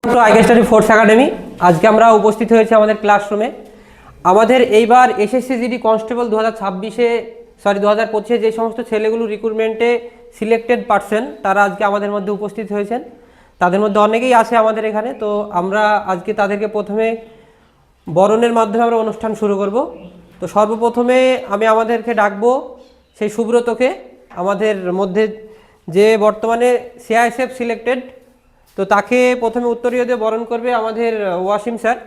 আইকেস্টাডি force academy. আজকে আমরা উপস্থিত হয়েছি আমাদের ক্লাসরুমে। আমাদের এইবার এসএসসি জিডি কনস্টেবল 2025 যে সমস্ত ছেলেগুলো রিক্রুটমেন্টে সিলেক্টেড পারসন তারা আজকে আমাদের মধ্যে উপস্থিত হয়েছেন। তাদের মধ্যে অনেকেই আছে আমাদের এখানে। তো আমরা আজকে তাদেরকে প্রথমে বরণের মাধ্যমে আমরা অনুষ্ঠান শুরু করব। তো সর্বপ্রথমে আমি আমাদেরকে ডাকবো সেই সুব্রতকে, আমাদের মধ্যে যে বর্তমানে সিআইএসএফ সিলেক্টেড। তো তাকে প্রথমে উত্তরীয় দিয়ে বরণ করবে আমাদের ওয়াসিম স্যার।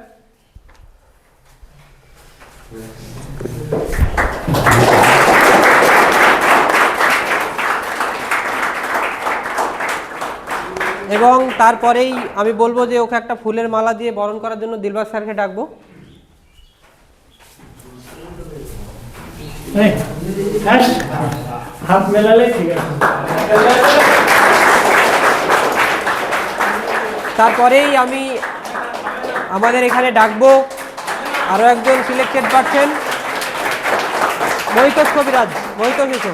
এবং তারপরেই আমি বলবো যে ওকে একটা ফুলের মালা দিয়ে বরণ করার জন্য দিলবাগ স্যারকে ডাকবো। হাত মেলালে ঠিক আছে। তারপরেই আমি আমাদের এখানে ডাকবো আরও একজন সিলেক্টেড পারসন, মহিতোষ কবিরাজ। মহিতোষ এসো,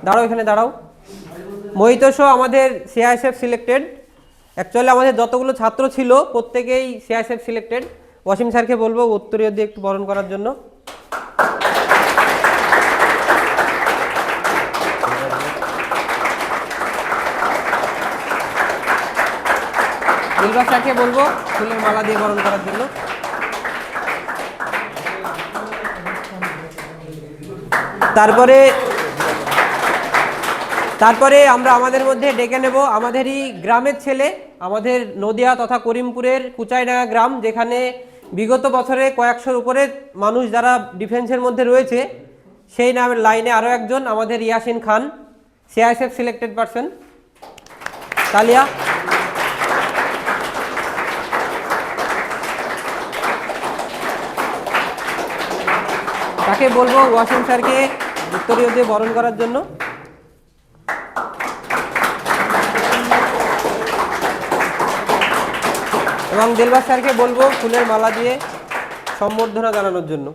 দাঁড়াও, এখানে দাঁড়াও। মহিতোষও আমাদের সিআইএসএফ সিলেক্টেড। অ্যাকচুয়ালি আমাদের যতগুলো ছাত্র ছিল প্রত্যেকেই সিআইএসএফ সিলেক্টেড। ওয়াসিম স্যারকে বলবো উত্তরীয় দিয়ে একটু বরণ করার জন্য। দিলবাগ স্যারকে বলবো ফুলের মালা দিয়ে বরণ করার জন্য। তারপরে আমরা আমাদের মধ্যে ডেকে নেব আমাদেরই গ্রামের ছেলে, আমাদের নদিয়া তথা করিমপুরের কুচাইডাঙ্গা গ্রাম, যেখানে বিগত বছরে কয়েকশোর উপরে মানুষ যারা ডিফেন্সের মধ্যে রয়েছে, সেই নামের লাইনে আরও একজন আমাদের ইয়াসিন খান, সিআইএসএফ সিলেক্টেড পারসন। তালিয়া। তাকে বলবো ওয়াসিম স্যারকে উত্তরীয় দিয়ে বরণ করার জন্য। এবং দিলবাগ স্যারকে বলবো ফুলের মালা দিয়ে সম্বর্ধনা জানানোর জন্য।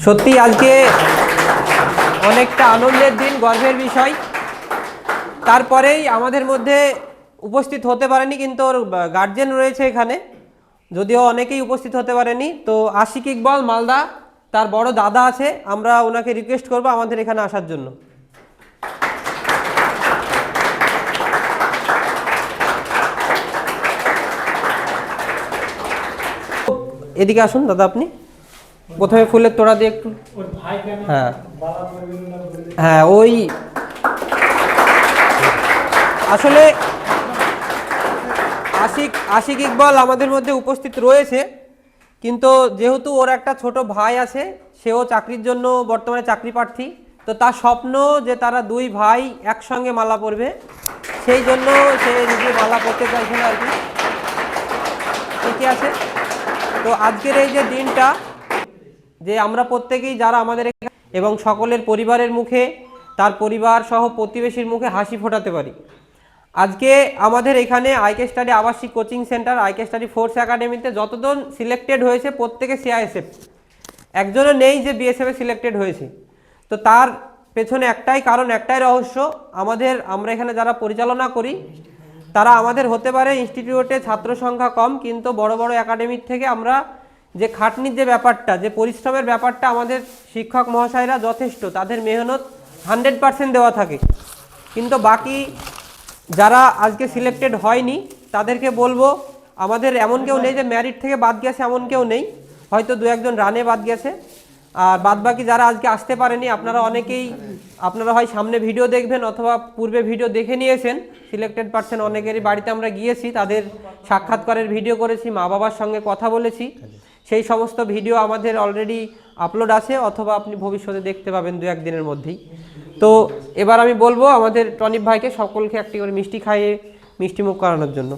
সত্যি আজকে অনেকটা আনন্দের দিন, গর্বের বিষয়। তারপরেই আমাদের মধ্যে উপস্থিত হতে পারেনি, কিন্তু ওর গার্জেন রয়েছে এখানে, যদিও অনেকেই উপস্থিত হতে পারেনি। তো আশিক ইকবাল মালদা, তার বড় দাদা আছে, আমরা ওনাকে রিকোয়েস্ট করবো আমাদের এখানে আসার জন্য। এদিকে আসুন দাদা, আপনি প্রথমে ফুলের তোড়া দিয়ে একটু। হ্যাঁ হ্যাঁ, ওই আসলে আশিক ইকবাল আমাদের মধ্যে উপস্থিত রয়েছে, কিন্তু যেহেতু ওর একটা ছোট ভাই আছে, সেও চাকরির জন্য বর্তমানে চাকরি প্রার্থী। তো তার স্বপ্ন যে তারা দুই ভাই একসঙ্গে মালা পরবে, সেই জন্য সে নিজে মালা পরতে চাইছে না আর কি। ঠিকই আছে। তো আজকের এই যে দিনটা, যে আমরা প্রত্যেকেই যারা আমাদের এবং সকলের পরিবারের মুখে, তার পরিবার সহ প্রতিবেশীর মুখে হাসি ফোটাতে পারি। আজকে আমাদের এখানে আইকেস্টাডি আবাসিক কোচিং সেন্টার আইকেস্টাডি ফোর্স একাডেমিতে যতজন সিলেক্টেড হয়েছে প্রত্যেকে সিআইএসএফ, একজনও নেই যে বিএসএফে সিলেক্টেড হয়েছে। তো তার পেছনে একটাই কারণ, একটাই রহস্য। আমরা এখানে যারা পরিচালনা করি তারা আমাদের হতে পারে ইনস্টিটিউটে ছাত্র সংখ্যা কম, কিন্তু বড় বড় একাডেমির থেকে আমরা যে খাটনির যে ব্যাপারটা, যে পরিশ্রমের ব্যাপারটা, আমাদের শিক্ষক মহাশয়রা যথেষ্ট, তাদের মেহনত 100% দেওয়া থাকে। কিন্তু বাকি যারা আজকে সিলেক্টেড হয়নি তাদেরকে বলবো, আমাদের এমন কেউ নেই যে ম্যারিট থেকে বাদ গেছে, এমন কেউ নেই, হয়তো দু একজন রানে বাদ গেছে। আর বাদ বাকি যারা আজকে আসতে পারেনি, আপনারা হয় সামনে ভিডিও দেখবেন অথবা পূর্বে ভিডিও দেখে নিয়েছেন। সিলেক্টেড পারসন অনেকেরই বাড়িতে আমরা গিয়েছি, তাদের সাক্ষাৎকারের ভিডিও করেছি, মা বাবার সঙ্গে কথা বলেছি। সেই সমস্ত ভিডিও আমাদের অলরেডি আপলোড আছে, অথবা আপনি ভবিষ্যতে দেখতে পাবেন দু একদিনের মধ্যেই। তো এবার আমি বলবো আমাদের টনিক ভাইকে সকলকে একটি করে মিষ্টি খাইয়ে মিষ্টি মুখ করানোর জন্য।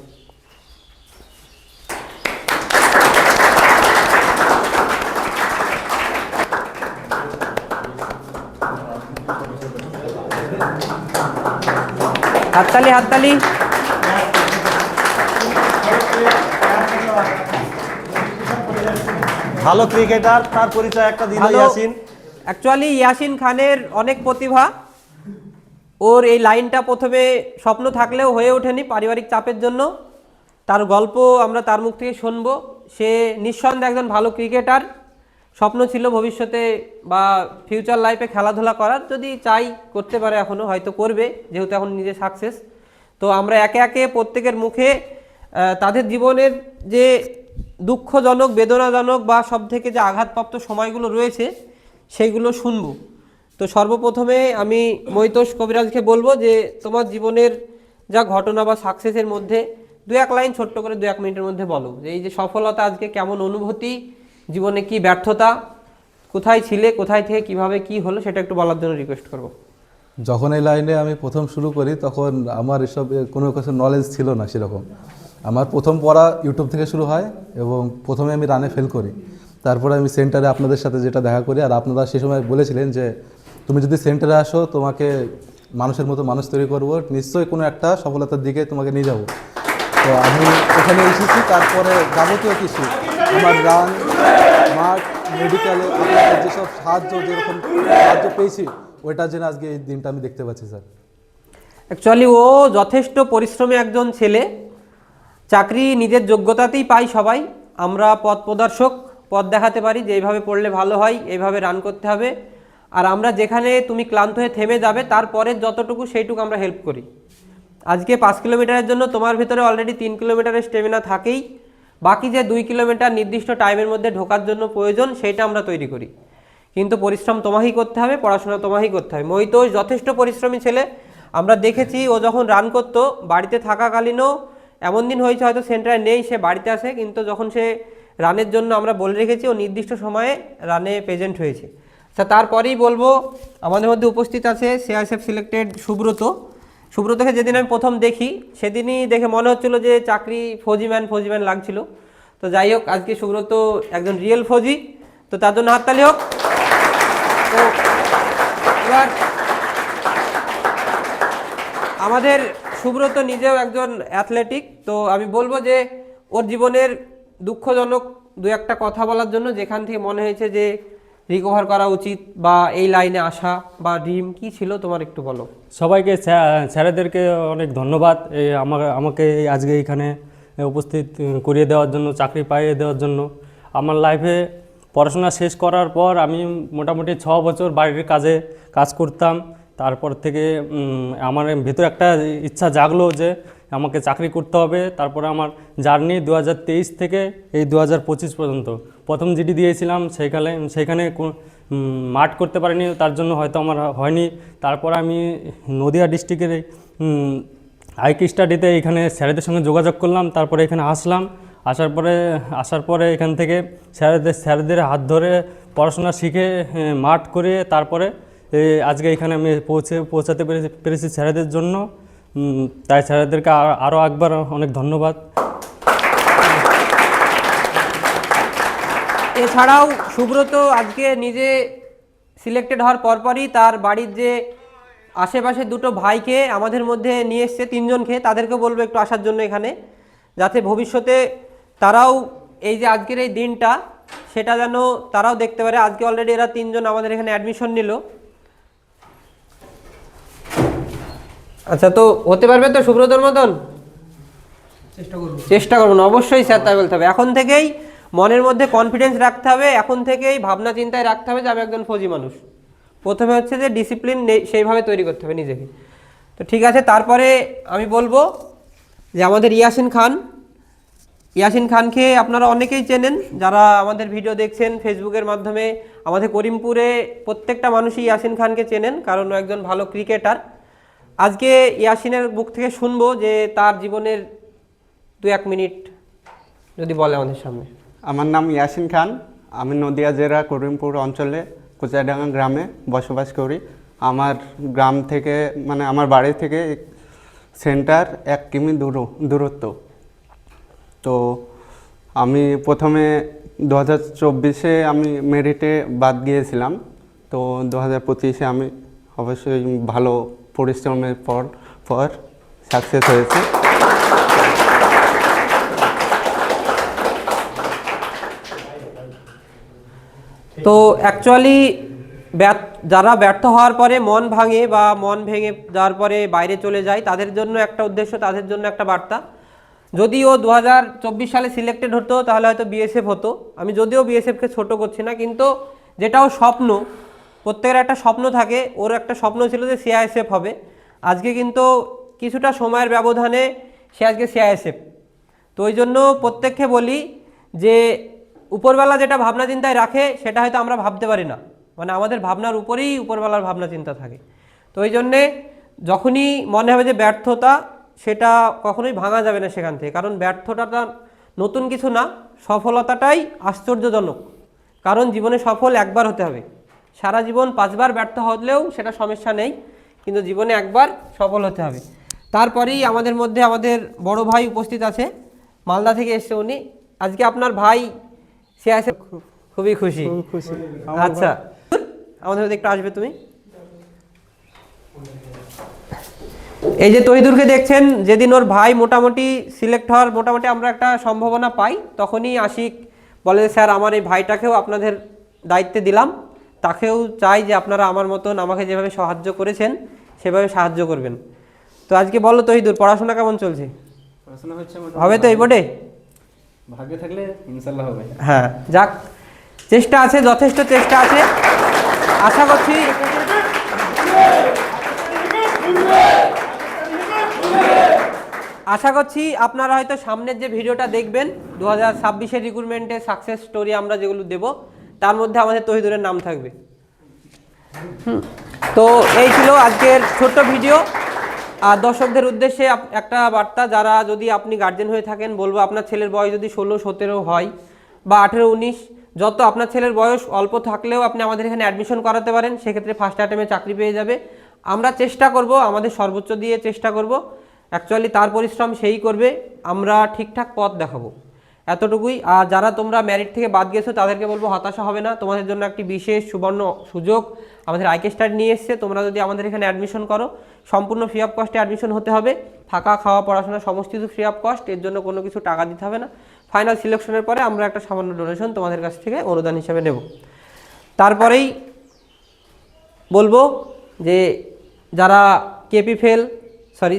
হাততালি হাততালি। ভালো ক্রিকেটার, তার পরিচয় একটা দিল ইয়াসিন। অ্যাকচুয়ালি ইয়াসিন খানের অনেক প্রতিভা, ওর এই লাইনটা প্রথমে স্বপ্ন থাকলেও হয়ে ওঠেনি পারিবারিক চাপের জন্য। তার গল্প আমরা তার মুখ থেকে শুনবো। সে নিঃসন্দেহে একজন ভালো ক্রিকেটার, স্বপ্ন ছিল ভবিষ্যতে বা ফিউচার লাইফে খেলাধুলা করার, যদি চাই করতে পারে, এখনও হয়তো করবে যেহেতু এখন নিজে সাকসেস। তো আমরা একে একে প্রত্যেকের মুখে তাদের জীবনের যে দুঃখজনক, বেদনাজনক বা সব থেকে যে আঘাতপ্রাপ্ত সময়গুলো রয়েছে সেইগুলো শুনবো। তো সর্বপ্রথমে আমি মৈতোষ কবিরাজকে বলবো যে তোমার জীবনের যা ঘটনা বা সাকসেসের মধ্যে 2-1 লাইন ছোট্ট করে 2-1 মিনিটের মধ্যে বলো, যে এই যে সফলতা আজকে কেমন অনুভূতি, জীবনে কি ব্যর্থতা, কোথায় ছিলে, কোথায় থেকে কিভাবে কি হলো, সেটা একটু বলার জন্য রিকোয়েস্ট করব। যখন এই লাইনে আমি প্রথম শুরু করি তখন আমার এসব কোনো কিছু নলেজ ছিল না সেরকম। আমার প্রথম পড়া ইউটিউব থেকে শুরু হয় এবং প্রথমে আমি রানে ফেল করি। তারপরে আমি সেন্টারে আপনাদের সাথে যেটা দেখা করি, আর আপনারা সে সময় বলেছিলেন যে তুমি যদি সেন্টারে আসো তোমাকে মানুষের মতো মানুষ তৈরি করবো, নিশ্চয়ই কোনো একটা সফলতার দিকে তোমাকে নিয়ে যাব। তো আমি এখানে এসেছি, তারপরে যাবতীয় কিছু আমার রান, মাঠ, মেডিকেলে আপনাদের যেসব সাহায্য, যেরকম সাহায্য পেয়েছি, ওইটার জন্য আজকে এই দিনটা আমি দেখতে পাচ্ছি স্যার। অ্যাকচুয়ালি ও যথেষ্ট পরিশ্রমী একজন ছেলে। চাকরি নিজের যোগ্যতাতেই পাই সবাই। আমরা পথ প্রদর্শক, পথ দেখাতে পারি যে এইভাবে পড়লে ভালো হয়, এইভাবে রান করতে হবে। আর আমরা যেখানে তুমি ক্লান্ত হয়ে থেমে যাবে তারপরে যতটুকু সেইটুকু আমরা হেল্প করি। আজকে 5 কিলোমিটারের জন্য তোমার ভিতরে অলরেডি 3 কিলোমিটারের স্টেমিনা থাকেই, বাকি যে 2 কিলোমিটার নির্দিষ্ট টাইমের মধ্যে ঢোকার জন্য প্রয়োজন সেইটা আমরা তৈরি করি। কিন্তু পরিশ্রম তোমাকেই করতে হবে, পড়াশোনা তোমাকেই করতে হবে। মৈতোষ যথেষ্ট পরিশ্রমী ছেলে। আমরা দেখেছি ও যখন রান করতো বাড়িতে থাকাকালীনও এমন দিন হয়েছে হয়তো সেন্টারে নেই, সে বাড়িতে আসে, কিন্তু যখন সে রানের জন্য আমরা বলে রেখেছি ও নির্দিষ্ট সময়ে রানে প্রেজেন্ট হয়েছে। আচ্ছা, তারপরেই বলবো আমাদের মধ্যে উপস্থিত আছে সিআইএসএফ সিলেক্টেড সুব্রত। সুব্রতকে যেদিন আমি প্রথম দেখি সেদিনই দেখে মনে হচ্ছিল যে চাকরি ফৌজিম্যান লাগছিল। তো যাই হোক, আজকে সুব্রত একজন রিয়েল ফৌজি, তো তার জন্য হাততালি হোক। তো এবার আমাদের সুব্রত নিজেও একজন অ্যাথলেটিক। তো আমি বলবো যে ওর জীবনের দুঃখজনক 2-1টা কথা বলার জন্য, যেখান থেকে মনে হয়েছে যে রিকভার করা উচিত বা এই লাইনে আসা বা ড্রিম কি ছিল তোমার, একটু বলো। সবাইকে, স্যারেদেরকে অনেক ধন্যবাদ আমাকে আজকে এখানে উপস্থিত করিয়ে দেওয়ার জন্য, চাকরি পাইয়ে দেওয়ার জন্য। আমার লাইফে পড়াশোনা শেষ করার পর আমি মোটামুটি 6 বছর বাড়ির কাজ করতাম। তারপর থেকে আমার ভেতরে একটা ইচ্ছা জাগলো যে আমাকে চাকরি করতে হবে। তারপরে আমার জার্নি 2023 থেকে এই 2025 পর্যন্ত। প্রথম জিডি দিয়েছিলাম, সেইখানে মাঠ করতে পারিনি, তার জন্য হয়তো আমার হয়নি। তারপর আমি নদিয়া ডিস্ট্রিক্টের আইকি স্টাডিতে এখানে স্যারেদের সঙ্গে যোগাযোগ করলাম। তারপরে এখানে আসার পরে এখান থেকে স্যারেদের হাত ধরে পড়াশোনা শিখে মাঠ করে তারপরে আজকে এখানে আমি পৌঁছাতে পেরেছি স্যারেদের জন্য। তাই স্যারেদেরকে আরও একবার অনেক ধন্যবাদ। এছাড়াও সুব্রত আজকে নিজে সিলেক্টেড হওয়ার পরপরই তার বাড়ির যে আশেপাশে 2টো ভাইকে আমাদের মধ্যে নিয়ে এসছে, 3জনকে। তাদেরকে বলবো একটু আসার জন্য এখানে, যাতে ভবিষ্যতে তারাও এই যে আজকের এই দিনটা সেটা যেন তারাও দেখতে পারে। আজকে অলরেডি এরা 3জন আমাদের এখানে অ্যাডমিশন নিল। আচ্ছা, তো হতে পারবে তো সুব্রতর মতন? চেষ্টা করবো না, অবশ্যই স্যার তাই বলতে হবে। এখন থেকেই মনের মধ্যে কনফিডেন্স রাখতে হবে, এখন থেকেই ভাবনা চিন্তায় রাখতে হবে যে আমি একজন ফৌজি মানুষ। প্রথমে হচ্ছে যে ডিসিপ্লিন সেইভাবে তৈরি করতে হবে নিজেকে। তো ঠিক আছে, তারপরে আমি বলবো যে আমাদের ইয়াসিন খানকে আপনারা অনেকেই চেনেন, যারা আমাদের ভিডিও দেখছেন ফেসবুকের মাধ্যমে। আমাদের করিমপুরে প্রত্যেকটা মানুষই ইয়াসিন খানকে চেনেন, কারণ ও একজন ভালো ক্রিকেটার। আজকে ইয়াসিনের মুখ থেকে শুনবো যে তার জীবনের 2-1 মিনিট যদি বলে আমাদের সামনে। আমার নাম ইয়াসিন খান। আমি নদিয়া জেলা করিমপুর অঞ্চলে কুচাডাঙ্গা গ্রামে বসবাস করি। আমার গ্রাম থেকে আমার বাড়ি থেকে সেন্টার 1 কিমি দূরত্ব। তো আমি প্রথমে 2024-এ আমি মেরিটে বাদ গিয়েছিলাম। তো 2025-এ আমি অবশ্যই ভালো পরিশ্রমের পর সাকসেস হয়েছে। তো অ্যাকচুয়ালি যারা ব্যর্থ হওয়ার পরে মন ভাঙে বা মন ভেঙে যাওয়ার পরে বাইরে চলে যায়, তাদের জন্য একটা উদ্দেশ্য, তাদের জন্য একটা বার্তা। যদি ও 2024 সালে সিলেক্টেড হতো তাহলে হয়তো বিএসএফ হতো। আমি যদিও বিএসএফকে ছোট করছি না, কিন্তু যেটাও স্বপ্ন, প্রত্যেকের একটা স্বপ্ন থাকে, ওর একটা স্বপ্ন ছিল যে সিআইএসএফ হবে। আজকে কিন্তু কিছুটা সময়ের ব্যবধানে সে আজকে সিআইএসএফ। তো ওই জন্য প্রত্যেককে বলি যে উপরবেলা যেটা ভাবনা চিন্তায় রাখে সেটা হয়তো আমরা ভাবতে পারি না, মানে আমাদের ভাবনার উপরেই উপরবেলার ভাবনা চিন্তা থাকে। তো ওই জন্যে যখনই মনে হবে যে ব্যর্থতা, সেটা কখনোই ভাঙা যাবে না সেখান থেকে, কারণ ব্যর্থতাটা নতুন কিছু না, সফলতাটাই আশ্চর্যজনক। কারণ জীবনে সফল একবার হতে হবে, সারা জীবন 5 বার ব্যর্থ হলেও সেটা সমস্যা নেই, কিন্তু জীবনে একবার সফল হতে হবে। তারপরেই আমাদের মধ্যে আমাদের বড় ভাই উপস্থিত আছে, মালদা থেকে এসছে উনি। আজকে আপনার ভাই সে আছে, খুবই খুশি। আচ্ছা, আমাদের মধ্যে একটু আসবে তুমি। এই যে তহিদুরকে দেখছেন, যেদিন ওর ভাই মোটামুটি সিলেক্ট হওয়ার মোটামুটি আমরা একটা সম্ভাবনা পাই, তখনই আশিক বলে স্যার আমার এই ভাইটাকেও আপনাদের দায়িত্বে দিলাম, তাকেও চাই যে আপনারা আমার মতন আমাকে যেভাবে সাহায্য করেছেন সেভাবে সাহায্য করবেন। তো আজকে বলো তহিদুর, পড়াশোনা কেমন চলছে? পড়াশোনা হচ্ছে, হবে তো এই বোর্ডে? ভাগ্যে থাকলে ইনশাল্লাহ হবে। হ্যাঁ, যাক, চেষ্টা আছে, যথেষ্ট চেষ্টা আছে। আশা করছি আপনারা হয়তো সামনের যে ভিডিওটা দেখবেন 2026-এর রিক্রুটমেন্টের সাকসেস স্টোরি আমরা যেগুলো দেব, তার মধ্যে আমাদের তহিদুরের নাম থাকবে। তো এই ছিল আজকের ছোট্ট ভিডিও। আর দর্শকদের উদ্দেশ্যে একটা বার্তা, যারা যদি আপনি গার্জেন হয়ে থাকেন, বলবো আপনার ছেলের বয়স যদি 16-17 হয় বা 18-19, যত আপনার ছেলের বয়স অল্প থাকলেও আপনি আমাদের এখানে অ্যাডমিশন করাতে পারেন, সেক্ষেত্রে ফার্স্ট অ্যাটেম্পে চাকরি পেয়ে যাবে। আমরা চেষ্টা করব, আমাদের সর্বোচ্চ দিয়ে চেষ্টা করব, অ্যাকচুয়ালি তার পরিশ্রম সেই করবে, আমরা ঠিকঠাক পথ দেখাবো, এতটুকুই। আর যারা তোমরা ম্যারিট থেকে বাদ গেছো তাদেরকে বলবো হতাশা হবে না, তোমাদের জন্য একটি বিশেষ সুবর্ণ সুযোগ আমাদের আইকে স্টাডি নিয়ে এসছে। তোমরা যদি আমাদের এখানে অ্যাডমিশন করো, সম্পূর্ণ ফ্রি অফ কস্টে অ্যাডমিশন হতে হবে, থাকা খাওয়া পড়াশোনা সমস্ত কিছু ফ্রি অফ কস্ট, এর জন্য কোনো কিছু টাকা দিতে হবে না। ফাইনাল সিলেকশনের পরে আমরা একটা সামান্য ডোনেশন তোমাদের কাছ থেকে অনুদান হিসেবে নেব। তারপরেই বলবো যে যারা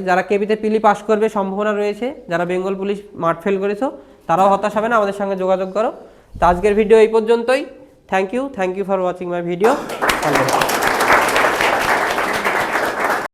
যারা কেপিতে পিলি পাস করবে সম্ভাবনা রয়েছে, যারা বেঙ্গল পুলিশ মাঠ ফেল করেছো তারাও হতাশ হবে না, আমাদের সঙ্গে যোগাযোগ করো। তো আজকের ভিডিও এই পর্যন্তই। Thank you for watching my video.